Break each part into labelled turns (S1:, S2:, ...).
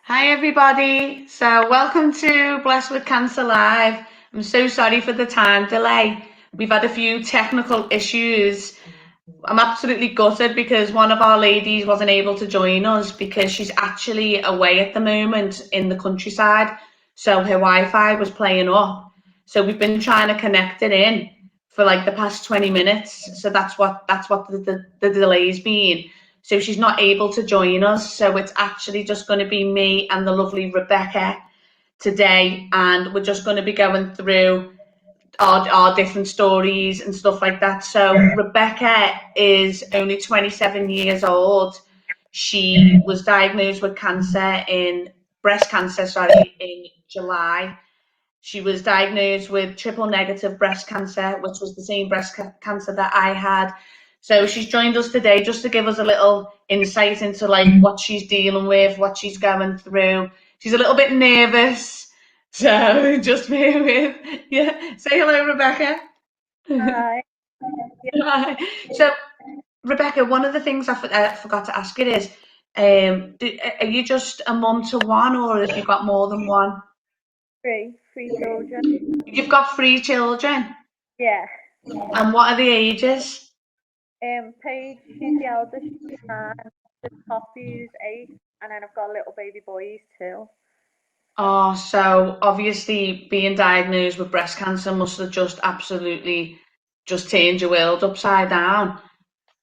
S1: Hi, everybody. So, welcome to Blessed with Cancer Live. I'm so sorry for the time delay. We've had a few technical issues. I'm absolutely gutted because one of our ladies wasn't able to join us because she's actually away at the moment in the countryside. So, her Wi Fi was playing up. So, we've been trying to connect it in for like the past 20 minutes. So, that's what the delay's been. So she's not able to join us. So it's actually just going to be me and the lovely Rebecca today. And we're just going to be going through our different stories and stuff like that. So Rebecca is only 27 years old. She was diagnosed with breast cancer, sorry, in July. She was diagnosed with triple negative breast cancer, which was the same cancer that I had. So she's joined us today just to give us a little insight into like what she's dealing with, what she's going through. She's a little bit nervous, so just bear with. Yeah, say hello, Rebecca.
S2: Hi.
S1: Hi. So, Rebecca, one of the things I forgot to ask you is, are you just a mum to one, or have you got more than one?
S2: Three children.
S1: You've got three children.
S2: Yeah.
S1: And what are the ages?
S2: Paige, she's the eldest, she's 9, the top who's 8, and then I've got a little baby boy, he's 2.
S1: Oh, so obviously being diagnosed with breast cancer must have just absolutely just turned your world upside down.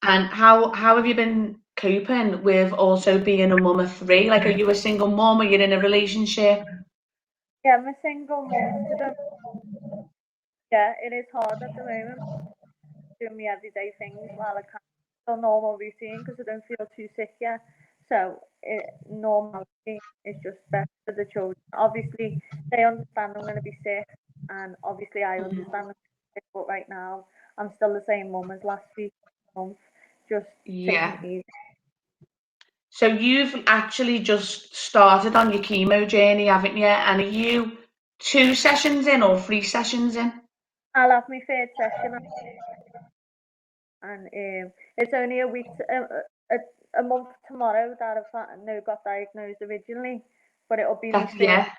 S1: And how have you been coping with also being a mum of three? Like, are you a single mum? Are you in a relationship?
S2: Yeah, I'm a single mum, so yeah, it is hard at the moment doing my everyday things while I can't do normal routine because I don't feel too sick yet. So normality is just best for the children. Obviously, they understand I'm going to be sick, and obviously I understand I'm sick, but right now I'm still the same mum as last week, month, just taking
S1: Yeah.
S2: it easy.
S1: So you've actually just started on your chemo journey, haven't you? And are you 2 sessions in or 3 sessions in?
S2: I'll have my third session, and it's only a month tomorrow that got diagnosed originally, but it'll be my
S1: That's
S2: third
S1: yeah.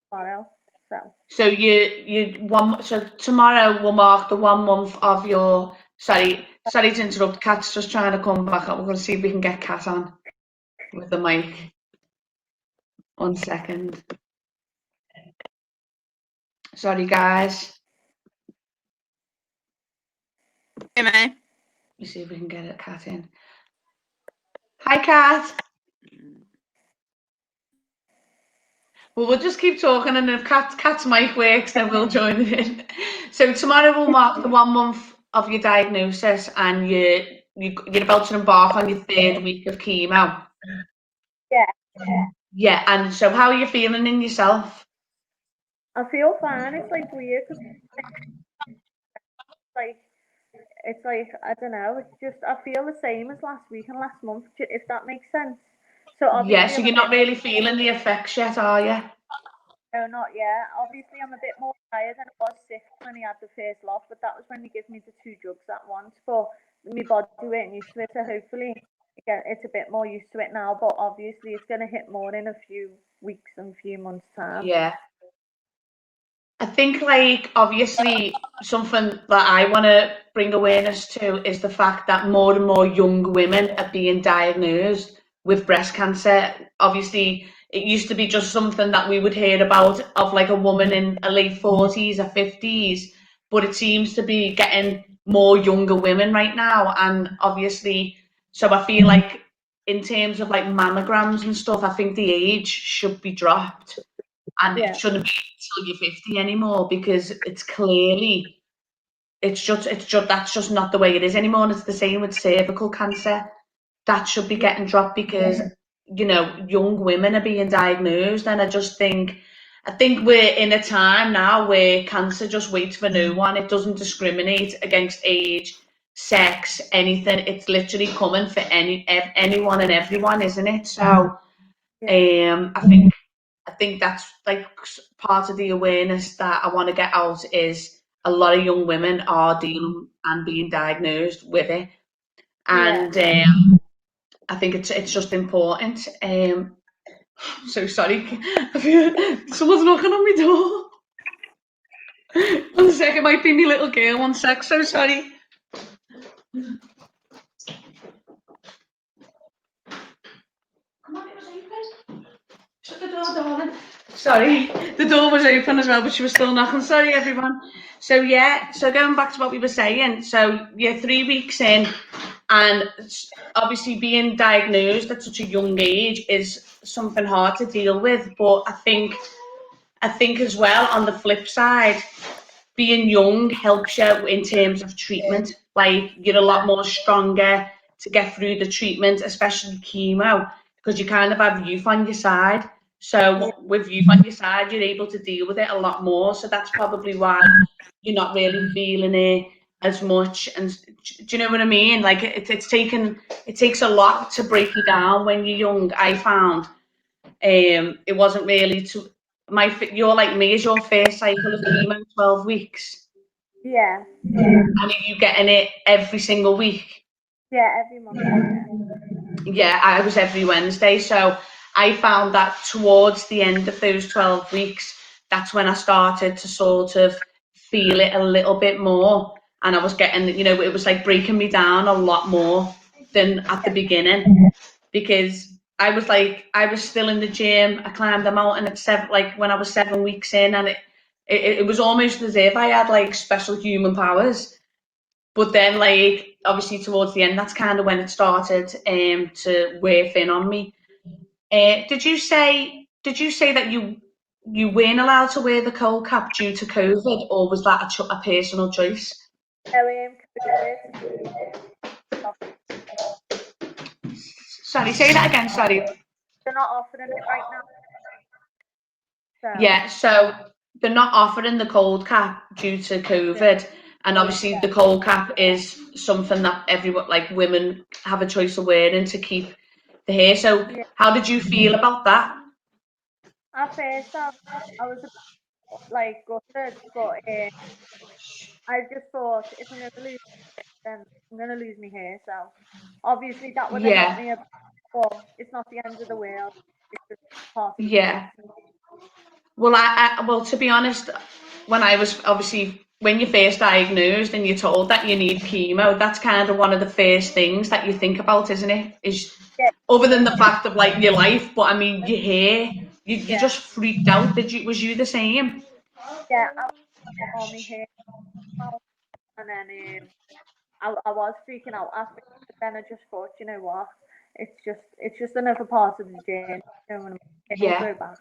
S2: tomorrow. So.
S1: So so tomorrow will mark the 1 month of your sorry to interrupt. Kat's just trying to come back up. We're going to see if we can get Kat on with the mic. 1 second. Sorry guys.
S3: Hey, man.
S1: Let me see if we can get it Kat in. Hi Kat. Well, we'll just keep talking, and if Kat's mic works, then we'll join in. So tomorrow will mark the 1 month of your diagnosis, and you're about to embark on your third week of chemo.
S2: Yeah,
S1: Yeah, and so how are you feeling in yourself?
S2: I feel fine. It's like weird because like it's like I don't know. It's just I feel the same as last week and last month, if that makes sense. So
S1: Yeah,
S2: obviously
S1: so
S2: I'm a
S1: you're
S2: bit
S1: not really feeling the effects yet, are you?
S2: no, not yet. Obviously I'm a bit more tired than I was sick when I had the first lot, but that was when they give me the 2 drugs at once. But my body weren't used to it, so hopefully it's a bit more used to it now. But obviously it's gonna hit more in a few weeks and few months time.
S1: Yeah. I think, like, obviously, something that I want to bring awareness to is the fact that more and more young women are being diagnosed with breast cancer. Obviously, it used to be just something that we would hear about of like a woman in her late 40s or 50s, but it seems to be getting more younger women right now. And obviously, so I feel like in terms of like mammograms and stuff, I think the age should be dropped and it
S2: Yeah,
S1: shouldn't be until you're 50 anymore because it's clearly it's just that's just not the way it is anymore. And it's the same with cervical cancer. That should be
S2: yeah,
S1: getting dropped because young women are being diagnosed, and I think we're in a time now where cancer just waits for no one. It doesn't discriminate against age, sex, anything. It's literally coming for anyone and everyone, isn't it? So
S2: yeah,
S1: I think that's like part of the awareness that I want to get out is a lot of young women are dealing and being diagnosed with it,
S2: yeah.
S1: and I think it's just important. I'm so sorry. Someone's knocking on my door. 1 sec, it might be me little girl. 1 sec, so sorry. Come on, it was open. Shut the door, darling. Sorry, the door was open as well, but she was still knocking. Sorry, everyone. So yeah, so going back to what we were saying. So you're 3 weeks in, and obviously being diagnosed at such a young age is something hard to deal with. But I think as well, on the flip side, being young helps you in terms of treatment. Like you're a lot more stronger to get through the treatment, especially chemo, because you kind of have youth on your side.
S2: Yeah,
S1: So with youth on your side, you're able to deal with it a lot more. So that's probably why you're not really feeling it as much. And do you know what I mean? Like it takes a lot to break you down when you're young. I found it wasn't really to you're like me, is your first cycle of chemo 12 weeks?
S2: yeah,
S1: And are you getting it every single week?
S2: yeah. Every Monday, yeah.
S1: Yeah, I was every Wednesday. So I found that towards the end of those 12 weeks, that's when I started to sort of feel it a little bit more. And I was getting, it was like breaking me down a lot more than at the beginning, because I was still in the gym. I climbed the mountain at like when I was 7 weeks in, and it was almost as if I had like special human powers. But then, like, obviously towards the end, that's kind of when it started to wear thin on me. Did you say that you weren't allowed to wear the cold cap due to COVID, or was that a personal choice?
S2: COVID.
S1: Sorry, say that again. Sorry.
S2: They're not offering it right now, so
S1: Yeah, so they're not offering the cold cap due to
S2: yeah,
S1: COVID, and obviously
S2: yeah,
S1: the cold cap is something that everyone, like women, have a choice of wearing to keep the hair. So,
S2: yeah.
S1: how did you feel about that?
S2: At first, I was a bit, like gutted, but I just thought if I'm gonna lose it, then I'm gonna lose my hair. So obviously that would have hit
S1: Yeah,
S2: me a bit, but it's not the end of the world. It's just part of the
S1: yeah.
S2: treatment.
S1: Well, well, to be honest, when I was obviously when you're first diagnosed and you're told that you need chemo, that's kind of one of the first things that you think about, isn't it? Is
S2: Yeah,
S1: other than the fact of like your life, but I mean your hair. You
S2: yeah,
S1: just freaked out. Did you? Was you the same?
S2: yeah. I was on my hair, out, and then I was freaking out after, but then I just thought, you know what? It's just another part of the journey. You know what I mean? It will
S1: Yeah,
S2: grow back.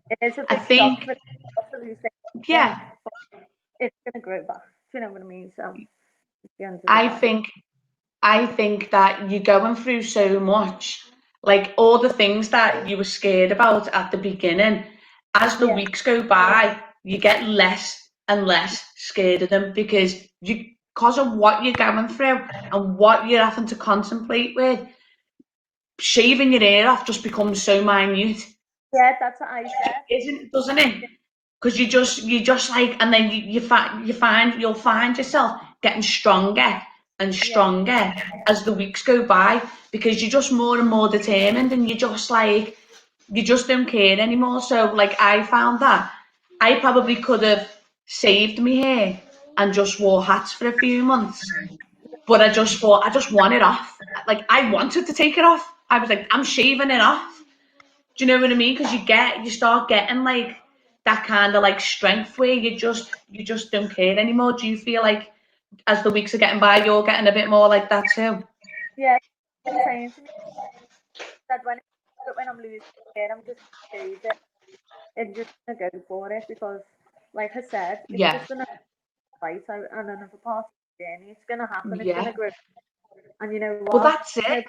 S2: It is a
S1: I
S2: big shock
S1: think.
S2: for people to lose their hair,
S1: Yeah,
S2: but it's gonna grow back. Do you know what I mean? So it's the end of the
S1: I
S2: day.
S1: think. I think that you're going through so much, like all the things that you were scared about at the beginning. As the
S2: Yeah,
S1: weeks go by, you get less and less scared of them because of what you're going through and what you're having to contemplate with. Shaving your hair off just becomes so minute,
S2: yeah. That's what I said.
S1: doesn't it? Because you just like, and then you'll find yourself getting stronger and
S2: Yeah,
S1: stronger as the weeks go by, because you're just more and more determined, and you just don't care anymore. So like I found that I probably could have saved me hair and just wore hats for a few months, but I just thought I just want it off. Like I wanted to take it off. I was like, I'm shaving it off. Do you know what I mean? Because you start getting like that kind of like strength where you just don't care anymore. Do you feel like as the weeks are getting by, you're getting a bit more like that too?
S2: yeah. Been saying to me that when I'm losing hair, I'm just gonna shave it and just gonna go for it because, like I said, it's
S1: Yeah,
S2: just another fight and another part of the journey. It's gonna happen. It's
S1: yeah.
S2: gonna grow, and you know
S1: Well,
S2: what?
S1: that's it,
S2: No,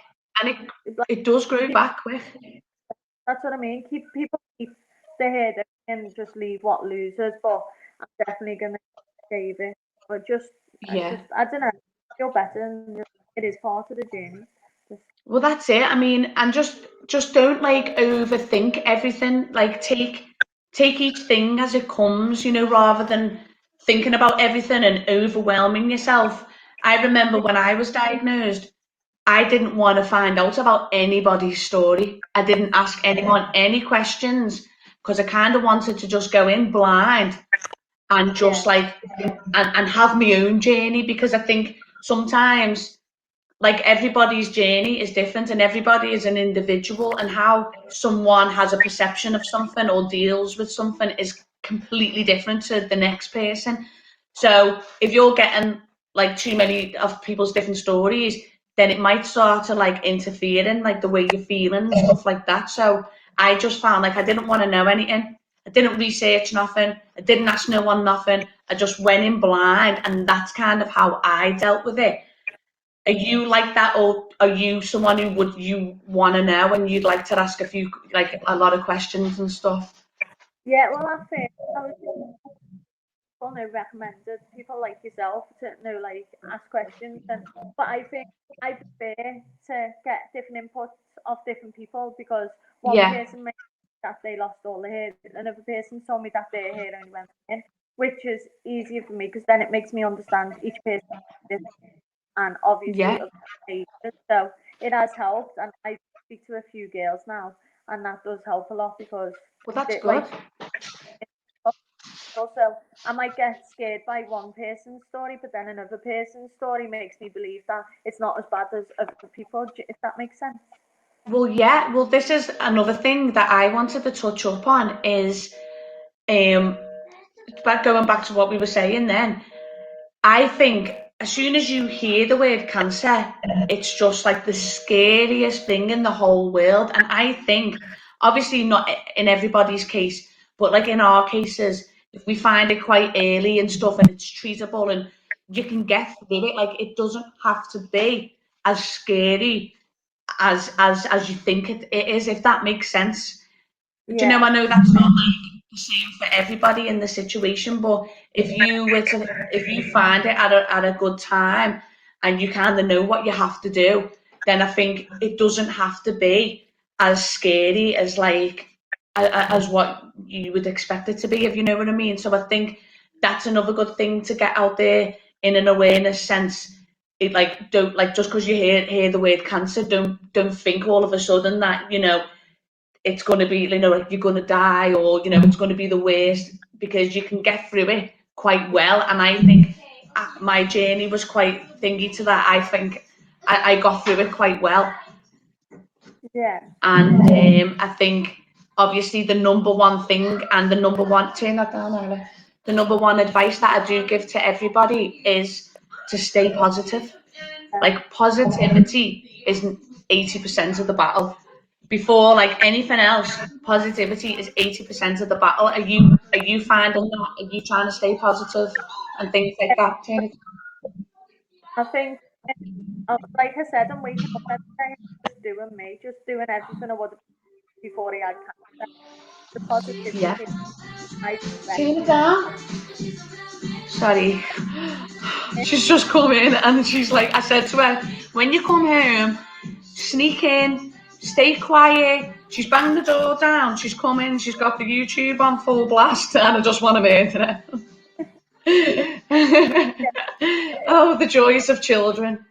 S1: and it
S2: like,
S1: it does grow
S2: keep,
S1: back quick.
S2: that's what I mean. Keep the hair down and just leave what loses. But I'm definitely gonna shave it. But
S1: Yeah.
S2: I don't know. I feel better, and it is part of the journey. Just
S1: Well, that's it. I mean, and just don't like overthink everything. Like take each thing as it comes, rather than thinking about everything and overwhelming yourself. I remember
S2: yeah,
S1: when I was diagnosed, I didn't want to find out about anybody's story. I didn't ask anyone any questions because I kind of wanted to just go in blind and
S2: Yeah,
S1: just like and have my own journey, because I think sometimes like everybody's journey is different and everybody is an individual, and how someone has a perception of something or deals with something is completely different to the next person. So if you're getting like too many of people's different stories, then it might start to like interfere in like the way you're feeling and stuff like that. So I just found like I didn't want to know anything. I didn't research nothing. I didn't ask no one nothing. I just went in blind, and that's kind of how I dealt with it. Are you like that, or are you someone who would you want to know and you'd like to ask like a lot of questions and stuff?
S2: yeah. Well, at first, I was people know recommended people like yourself to know like ask questions, and but I think I prefer to get different inputs of different people, because one
S1: Yeah,
S2: person may that they lost all their hair, another person told me that their hair only went in, which is easier for me because then it makes me understand each person and obviously
S1: yeah.
S2: other ages. So it has helped, and I speak to a few girls now, and that does help a lot because
S1: Well, that's
S2: they,
S1: good.
S2: like also, I might get scared by one person's story, but then another person's story makes me believe that it's not as bad as other people, if that makes sense.
S1: Well, yeah. Well, this is another thing that I wanted to touch up on is um, going back to what we were saying then. I think as soon as you hear the word cancer, it's just like the scariest thing in the whole world. And I think, obviously, not in everybody's case, but like in our cases, if we find it quite early and stuff and it's treatable and you can get through it, like it doesn't have to be as scary as you think it is, if that makes sense. Do you know,
S2: Yeah,
S1: I know that's not like the same for everybody in the situation, but if you find it at a good time and you kind of know what you have to do, then I think it doesn't have to be as scary as like as what you would expect it to be, if you know what I mean. So I think that's another good thing to get out there in an awareness sense. It like don't like just because you hear the word cancer, don't think all of a sudden that it's going to be, like you're going to die, or, it's going to be the worst, because you can get through it quite well. And I think my journey was quite thingy to that. I think I got through it quite well.
S2: yeah,
S1: And I think obviously the number one thing and the number one, turn that down, Ella. The number one advice that I do give to everybody is to stay positive.
S2: yeah.
S1: Like positivity is 80% of the battle. Before like anything else, positivity is 80% of the battle. Are you finding that? Are you trying to stay positive and things like that, Tina?
S2: I think, like I said, I'm waking up every day, just doing me, just doing everything I would have before I had cancer. The
S1: Yeah.
S2: positivity, I direct
S1: Turn it
S2: me.
S1: down. Sorry. She's just come in and she's like, I said to her, when you come home, sneak in, stay quiet. She's banged the door down. She's come in. She's got the YouTube on full blast, and I just want to murder her.
S2: Yeah,
S1: Oh, the joys of children.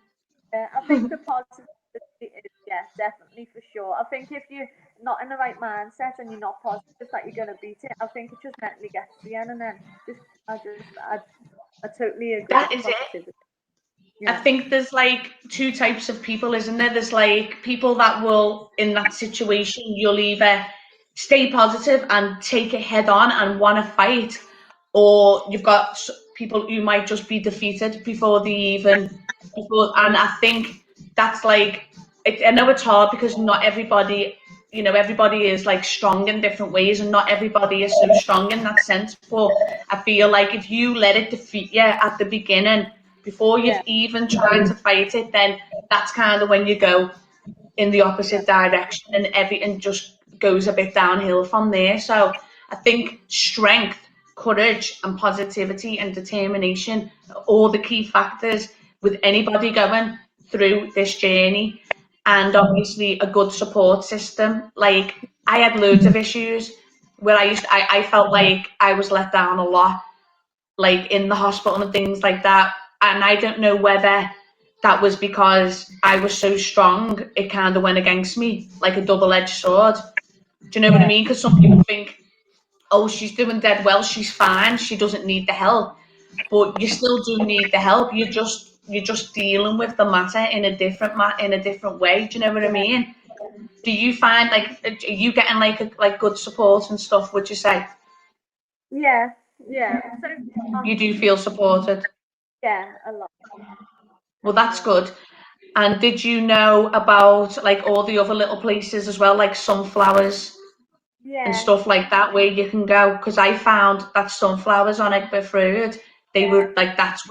S2: I think the positivity is, yeah, definitely for sure. I think if you're not in the right mindset and you're not positive that you're gonna beat it, I think it just mentally gets to you, and then just I totally agree
S1: That
S2: with
S1: is it.
S2: positivity.
S1: I
S2: Yeah,
S1: think there's like two types of people, isn't there? There's like people that will, in that situation, you'll either stay positive and take it head on and want to fight, or you've got people who might just be defeated before they even, before, and I think that's like, I know it's hard because not everybody, everybody is like strong in different ways, and not everybody is so strong in that sense. But I feel like if you let it defeat you at the beginning, before you've
S2: yeah,
S1: even tried to fight it, then that's kind of when you go in the
S2: yeah,
S1: opposite direction, and everything just goes a bit downhill from there. So I think strength, courage, and positivity and determination are all the key factors with anybody going through this journey. And obviously a good support system. Like I had loads of issues where I felt like I was let down a lot, like in the hospital and things like that. And I don't know whether that was because I was so strong, it kind of went against me like a double-edged sword. Do you know what I mean? Because some people think, oh, she's doing dead well, she's fine, she doesn't need the help. But you still do need the help. You're just dealing with the matter in a different way. Do you know what I mean? Do you find like are you getting like good support and stuff? Would you say
S2: Yeah, yeah. So
S1: you do feel supported?
S2: yeah, a lot.
S1: Well, that's
S2: Yeah,
S1: good. And did you know about like all the other little places as well, like sunflowers and
S2: yeah,
S1: stuff like that, where you can go? Because I found that sunflowers on Egbert Road, they
S2: yeah,
S1: were like that's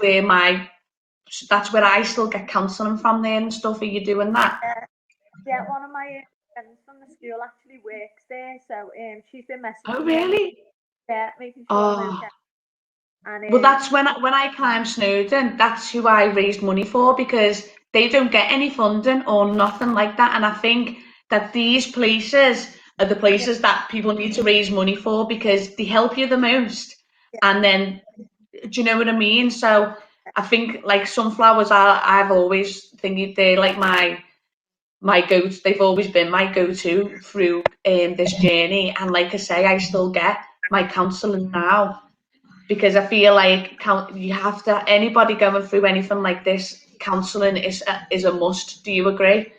S1: where I still get counselling from there and stuff. Are you doing that?
S2: yeah. Yeah, one of my friends from the school actually works there, so she's been
S1: Oh,
S2: messaging me every
S1: really?
S2: day, making sure I'm
S1: Oh,
S2: okay. And
S1: well, that's when I climbed Snowdon. That's who I raised money for because they don't get any funding or nothing like that. And I think that these places are the
S2: yeah,
S1: places that people need to raise money for because they help you the most.
S2: yeah,
S1: And then, do you know what I mean? So I think like sunflowers are. I've always think they're like my go. They've always been my go-to through this journey. And like I say, I still get my counselling now because I feel like you have to anybody going through anything like this, counselling is a must. Do you agree?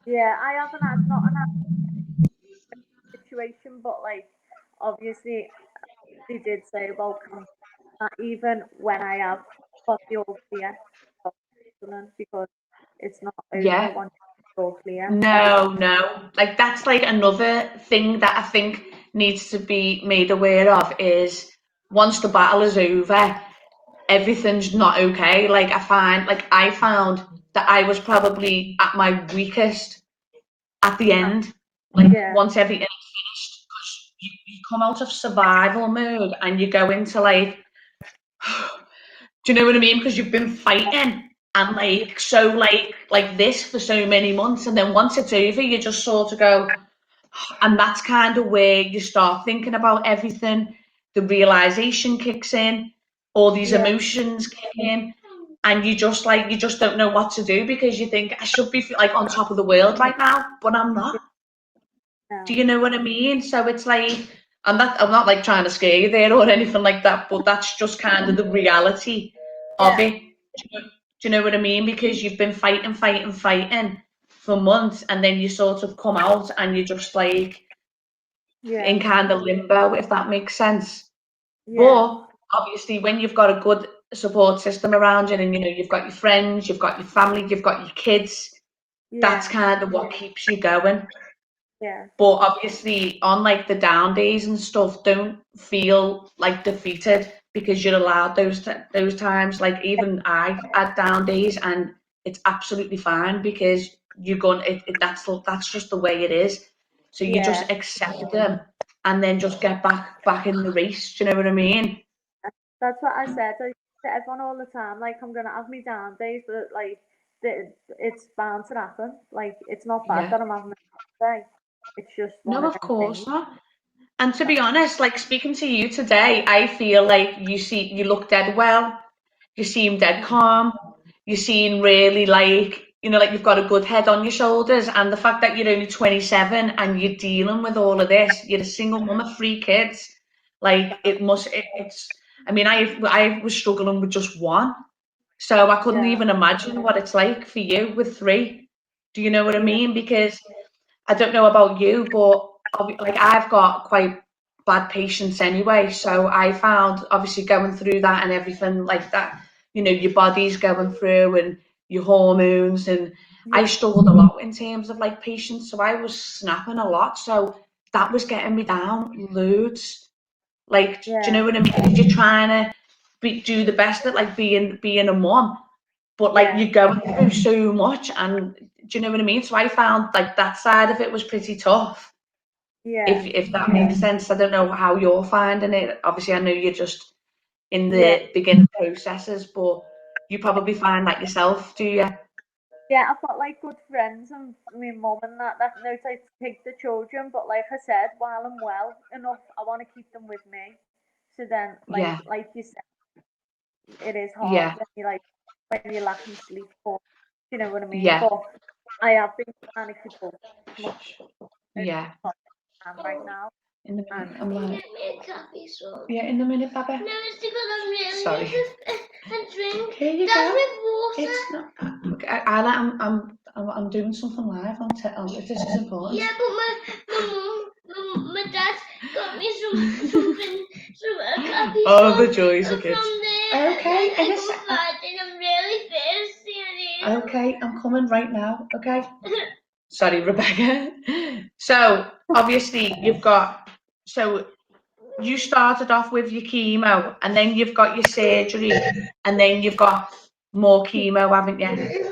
S2: yeah. I haven't had not an situation, but like obviously they did say about that even when I have got the all clear of counselling because it's not over
S1: Yeah.
S2: once you're all clear.
S1: No, no. Like that's like another thing that I think needs to be made aware of is once the battle is over, everything's not okay. Like I found that I was probably at my weakest at the end, like
S2: Yeah,
S1: once everything finished, because you come out of survival mode and you go into like, do you know what I mean? Because you've been fighting and like so like this for so many months, and then once it's over, you just sort of go, and that's kind of where you start thinking about everything. The realization kicks in, all these
S2: yeah,
S1: emotions kick in, and you just don't know what to do because you think I should be like on top of the world right now, but I'm not.
S2: yeah.
S1: Do
S2: No,
S1: you know what I mean? So it's like, I'm not like trying to scare you there or anything like that, but that's just kind of the reality of
S2: yeah,
S1: it. Do you know what I mean? Because you've been fighting, fighting, fighting for months, and then you sort of come out and you're just like
S2: yeah,
S1: in kind of limbo, if that makes sense.
S2: yeah,
S1: But obviously, when you've got a good support system around you, and you know you've got your friends, you've got your family, you've got your kids, that's
S2: yeah,
S1: kind of what keeps you going.
S2: yeah,
S1: But obviously, on like the down days and stuff, don't feel like defeated because you're allowed those times. Like even I had down days, and it's absolutely fine because you're going. That's just the way it is. So you
S2: yeah.
S1: just accept them, and then just get back in the race. Do you know what I mean?
S2: That's what I said. I to everyone all the time, like I'm gonna have me down days, but like it's bound to happen. Like it's not bad
S1: Yeah.
S2: that I'm having a day. It's just one
S1: No,
S2: of
S1: of
S2: them
S1: course
S2: things.
S1: not. And to
S2: That,
S1: be honest, like speaking to you today, I feel like you look dead well. You seem dead calm. You seem really like, like you've got a good head on your shoulders. And the fact that you're only 27 and you're dealing with all of this, you're a single mum of three kids. Like I mean, I was struggling with just one. So I couldn't
S2: yeah,
S1: even imagine what it's like for you with three. Do you know what I
S2: yeah,
S1: mean? Because I don't know about you, but like I've got quite bad patience anyway. So I found obviously going through that and everything like that, your body's going through and your hormones, and I
S2: yeah,
S1: struggled a lot in terms of like patience. So I was snapping a lot. So that was getting me down loads. Like, do you
S2: yeah,
S1: know what I mean? 'Cause you're trying to do the best at like being a mom, but like
S2: yeah,
S1: you're going through so much, and do you know what I mean? So I found like that side of it was pretty tough. If
S2: yeah,
S1: if that makes sense. I don't know how you're finding it. Obviously, I know you're just in
S2: yeah,
S1: the beginning processes, but you probably find that yourself, do you?
S2: yeah. I've got like good friends and my mum and that knows I take the children, but like I said, while I'm well enough, I want to keep them with me. So then,
S1: Yeah,
S2: like you said, it is hard
S1: yeah,
S2: when you like when you're lacking sleep. you know what I mean?
S1: Yeah.
S2: But I have been trying to keep up
S1: Yeah.
S2: right now.
S1: In the minute,
S2: And
S1: I'm like, yeah, in the minute, Papa.
S4: No, it's because I'm really
S1: Sorry.
S4: and drink.
S1: Here you
S4: That's
S1: go.
S4: with water.
S1: It's not. I'm doing something live on. This is important.
S4: Yeah, but my dad got me something, a coffee
S1: Oh, the
S4: shop
S1: joys of
S4: from
S1: kids.
S4: there.
S1: Okay,
S4: And
S1: in
S4: I
S1: a
S4: go
S1: sec.
S4: fat and I'm really thirsty.
S1: Okay, I'm coming right now. Okay. Sorry, Rebecca. So obviously so you started off with your chemo, and then you've got your surgery, and then you've got more chemo, haven't you?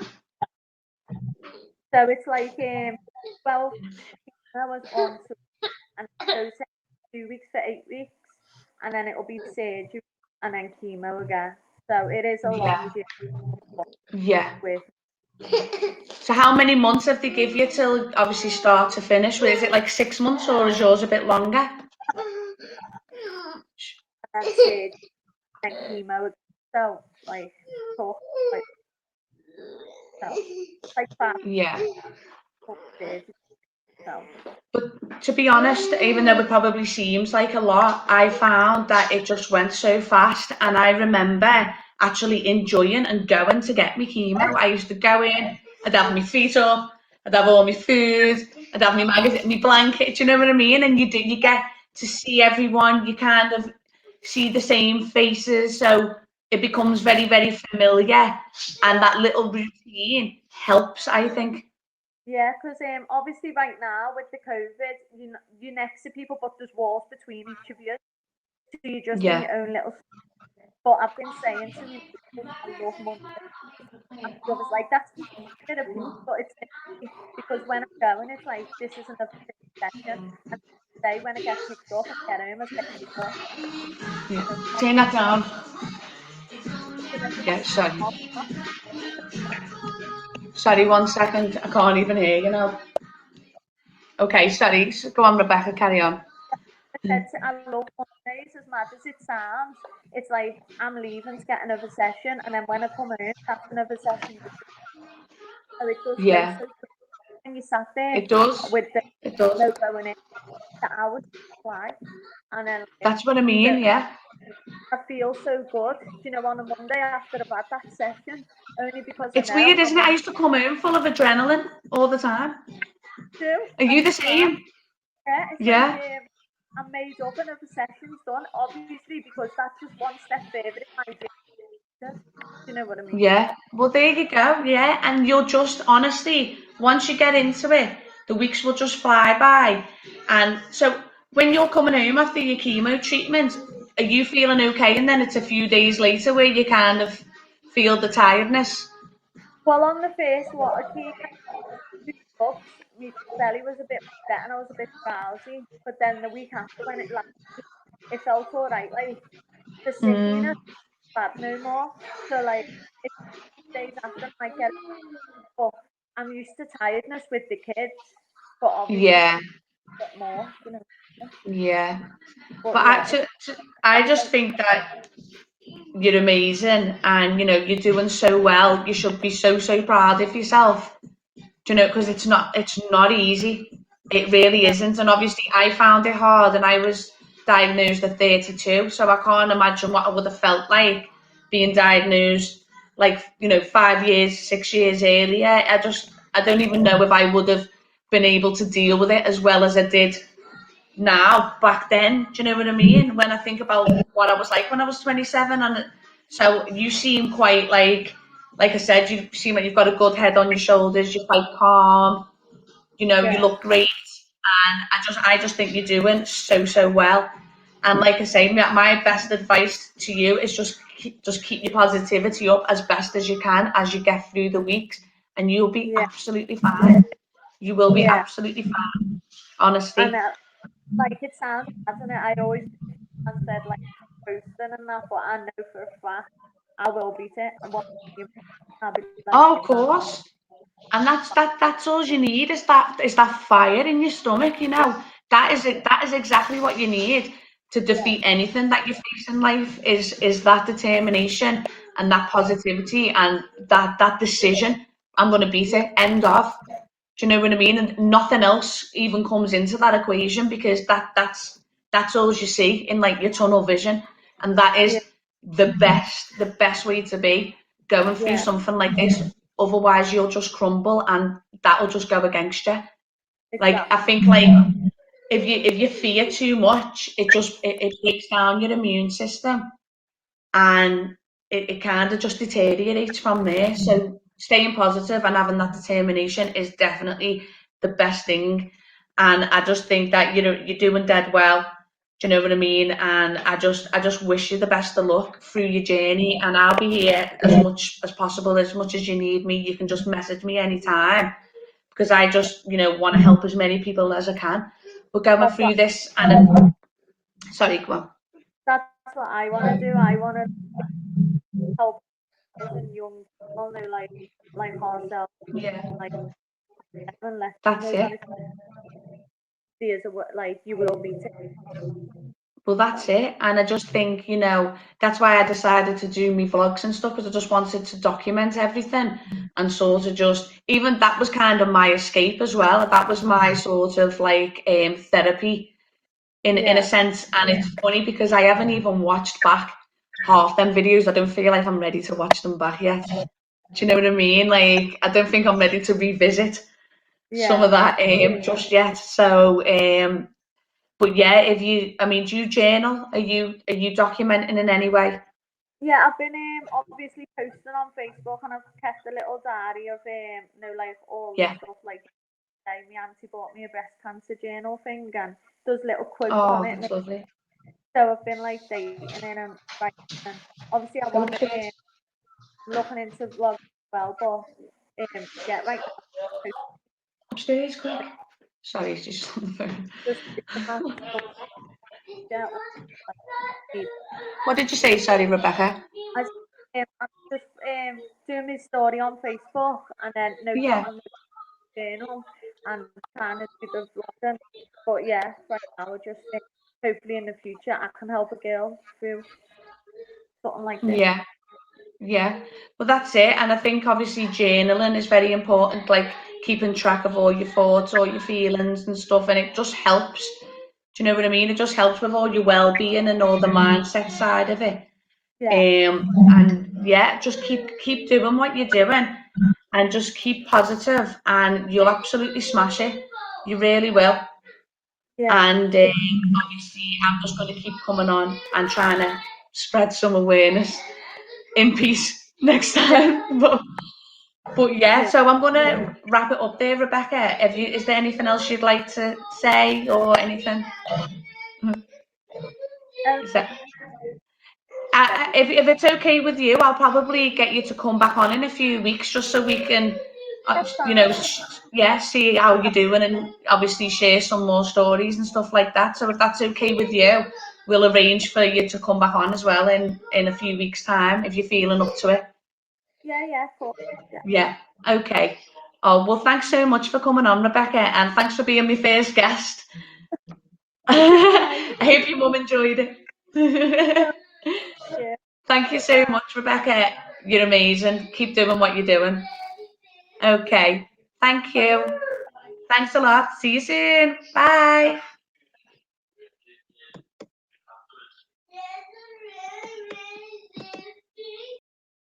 S2: so it's like 12 hours on, and so 2 weeks for 8 weeks, and then it'll be surgery and then chemo again. So it is a long
S1: Yeah.
S2: journey
S1: Yeah.
S2: with.
S1: So how many months have they give you till obviously start to finish? Is it like 6 months, or is yours a bit longer?
S2: And then surgery and chemo again. So like talk like so like 5
S1: Yeah.
S2: surgery. So
S1: But to be honest, even though it probably seems like a lot, I found that it just went so fast. And I remember actually enjoying and going to get my chemo. I used to go in, I'd have my feet up, I'd have all my food, I'd have my magazine, my blanket, do you know what I mean? And you get to see everyone, you kind of see the same faces. So it becomes very, very familiar. And that little routine helps, I think.
S2: yeah, because obviously right now with the COVID, you're next to people, but there's walls between each of you, so you're just in
S1: Yeah.
S2: your own little. But I've been saying to me, I love Monday. And I was like, that's a bit of peace, but it's nice because when I'm going, it's like this is another session, and today when I get picked up and get home, I say, oh,
S1: Yeah.
S2: so
S1: Turn that down.
S2: everyone
S1: Yeah, sorry.
S2: off.
S1: Sorry, 1 second. I can't even hear you now. Okay, sorry. Go on, Rebecca, carry on.
S2: I love Mondays as mad as it sounds. It's like I'm leaving to get another session, and then when I come home, that's another session. So it does go
S1: Yeah,
S2: so quick when you sat there
S1: it does.
S2: with the
S1: It does.
S2: no going in, the hours fly, and then
S1: That's what I
S2: you
S1: mean,
S2: don't.
S1: yeah.
S2: I feel so good, you know, on a Monday after I've had that session, only because I
S1: It's
S2: know
S1: weird,
S2: I'm
S1: isn't it? I
S2: on
S1: used to come home full of adrenaline all the time.
S2: two.
S1: Are
S2: I
S1: you the
S2: swear.
S1: same?
S2: Yeah, it's like
S1: Yeah,
S2: I'm made up and the session's done, obviously, because that's just one step further in my journey. Do you know what I mean?
S1: yeah. Well, there you go, yeah. And you'll just, honestly, once you get into it, the weeks will just fly by. And so when you're coming home after your chemo treatment, are you feeling okay? And then it's a few days later where you kind of feel the tiredness.
S2: Well, on the first what I came up, my belly was a bit upset and I was a bit drowsy. But then the week after, when it felt all right. Like the sickiness
S1: Mm,
S2: bad no more. So like it's days after I might get, but I'm used to tiredness with the kids, but obviously
S1: yeah,
S2: a bit more, you know.
S1: yeah.
S2: But
S1: But
S2: yeah, it's
S1: I just
S2: definitely
S1: think that you're amazing, and you're doing so well. You should be so, so proud of yourself. Do you know? Because it's not easy. It really
S2: no,
S1: isn't. And obviously, I found it hard, and I was diagnosed at 32. So I can't imagine what I would have felt like being diagnosed, like 5 years, 6 years earlier. I don't even know if I would have been able to deal with it as well as I did now. Back then, do you know what I mean? When I think about what I was like when I was 27, and so you seem quite like I said, you seem like you've got a good head on your shoulders. You're quite calm. You
S2: yeah,
S1: look great, and I just think you're doing so, so well. And like I say, my best advice to you is just keep your positivity up as best as you can as you get through the weeks, and you'll be
S2: yeah,
S1: absolutely fine. You will be
S2: yeah.
S1: absolutely fine,
S2: And
S1: honestly.
S2: like it sounds, doesn't it? I always and said like posting and that, but I know for a fact I will beat it. And what I'll be like,
S1: Oh, of
S2: no,
S1: course. And that's all you need is that fire in your stomach, That is it. That is exactly what you need to
S2: yeah,
S1: defeat anything that you face in life is that determination and that positivity and that decision I'm going to beat it, end of. Do you know what I mean? And nothing else even comes into that equation, because that's all you see in like your tunnel vision, and that
S2: Yeah.
S1: is the best way to be going through
S2: Yeah.
S1: something like this. Otherwise, you'll just crumble, and that'll just go against you. Like, I
S2: Exactly.
S1: think, like, if you fear too much, it breaks down your immune system, and it kind of just deteriorates from there. So staying positive and having that determination is definitely the best thing. And I just think that you're doing dead well. Do you know what I mean? And I just wish you the best of luck through your journey. And I'll be here as much as possible, as much as you need me. You can just message me anytime, because I just want to help as many people as I can. But going
S2: That's what
S1: through this, and sorry, go on.
S2: that's what I want to do. I want to help and young people who like ourselves,
S1: Yeah,
S2: like and let them
S1: that's
S2: know
S1: it.
S2: that it's there's a like you will beat it.
S1: Well, that's it. And I just think, that's why I decided to do me vlogs and stuff, because I just wanted to document everything, and sort of just, even that was kind of my escape as well. That was my sort of like therapy in a
S2: Yeah.
S1: sense. And it's funny because I haven't even watched back half them videos. I don't feel like I'm ready to watch them back yet. Do you know what I mean? Like, I don't think I'm ready to revisit some
S2: Yeah.
S1: of that just yet. So, but yeah, I mean, do you journal? Are you documenting in any way?
S2: Yeah, I've been obviously posting on Facebook, and I've kept a little diary of like all the
S1: Yeah.
S2: stuff. Like my auntie bought me a breast cancer journal thing, and does little quotes on
S1: Oh,
S2: it.
S1: that's lovely.
S2: So I've been like dating in and writing. And obviously, I
S1: Go
S2: want to
S1: upstairs.
S2: looking into vlogs as well, but yeah, right now
S1: Upstairs, quick. Sorry, it's just on the phone.
S2: just doing that stuff. Yeah, like,
S1: What did you say? Sorry, Rebecca.
S2: I'm just doing my story on Facebook, and then
S1: Yeah.
S2: on the journal, and trying to do the vlogging. But yeah, right now, just hopefully in the future I can help a girl through something like this.
S1: Yeah. Yeah, well, that's it. And I think obviously journaling is very important, like keeping track of all your thoughts, all your feelings and stuff, and it just helps. Do you know what I mean? It just helps with all your well-being and all the mindset side of it.
S2: Yeah,
S1: And yeah, just keep doing what you're doing, and just keep positive, and you'll absolutely smash it. You really will.
S2: yeah,
S1: And obviously, I'm just going to keep coming on and trying to spread some awareness in peace next
S2: yeah,
S1: time. But yeah,
S2: yeah.
S1: so I'm gonna wrap it up there, Rebecca. Is there anything else you'd like to say or anything?
S2: Um,
S1: Is that,
S2: yeah,
S1: if it's okay with you, I'll probably get you to come back on in a few weeks, just so we can,
S2: that's fine.
S1: yeah, see how you're doing, and obviously share some more stories and stuff like that. So if that's okay with you, we'll arrange for you to come back on as well in a few weeks' time, if you're feeling up to it.
S2: Yeah, yeah, cool. Yeah.
S1: Yeah. Okay. Oh, well, thanks so much for coming on, Rebecca, and thanks for being my first guest.
S2: Hi.
S1: I hope your mum enjoyed it.
S2: Yeah.
S1: Thank you so much, Rebecca. You're amazing. Keep doing what you're doing. Okay. Thank
S2: Bye.
S1: you. Thanks a lot. See you soon. Bye.